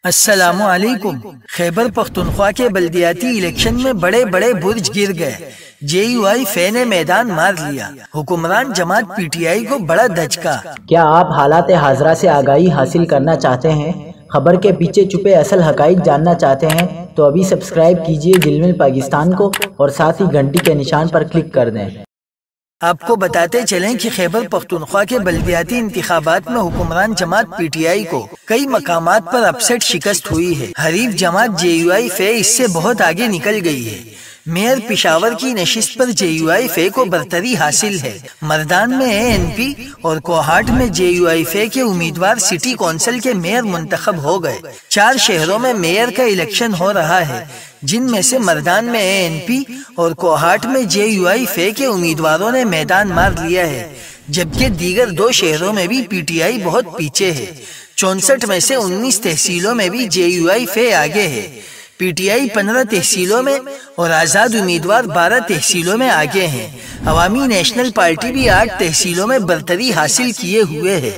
السلام علیکم۔ خیبر پختونخوا کے بلدیاتی الیکشن میں بڑے بڑے برج گر گئے، جے یو آئی فے نے میدان مار لیا، حکمران جماعت پی ٹی آئی کو بڑا دھچکا۔ کیا آپ حالات حاضرہ سے آگاہی حاصل کرنا چاہتے ہیں؟ خبر کے پیچھے چھپے اصل حقائق جاننا چاہتے ہیں تو ابھی سبسکرائب کیجئے دل مل پاکستان کو اور ساتھ ہی گھنٹی کے نشان پر کلک کر دیں۔ آپ کو بتاتے چلیں کہ خیبر پختونخوا کے بلدیاتی انتخابات میں حکمران جماعت پی ٹی آئی کو کئی مقامات پر اپسٹ شکست ہوئی ہے۔ حریف جماعت جے یو آئی فے اس سے بہت آگے نکل گئی ہے۔ میئر پشاور کی نشست پر جے یو آئی فے کو برتری حاصل ہے۔ مردان میں اے این پی اور کوہاٹ میں جے یو آئی فے کے امیدوار سٹی کونسل کے میئر منتخب ہو گئے۔ 4 شہروں میں میئر کا الیکشن ہو رہا ہے، جن میں سے مردان میں اے این پی اور کوہاٹ میں جے یو آئی فے کے امیدواروں نے میدان مار لیا ہے، جبکہ دیگر 2 شہروں میں بھی پی ٹی آئی بہت پیچھے ہے۔ 64 میں سے 19 تحصیلوں میں بھی جے یو آئی فے آگے ہے۔ پی ٹی آئی 15 تحصیلوں میں اور آزاد امیدوار 12 تحصیلوں میں آگے ہیں۔ عوامی نیشنل پارٹی بھی 8 تحصیلوں میں برتری حاصل کیے ہوئے ہے۔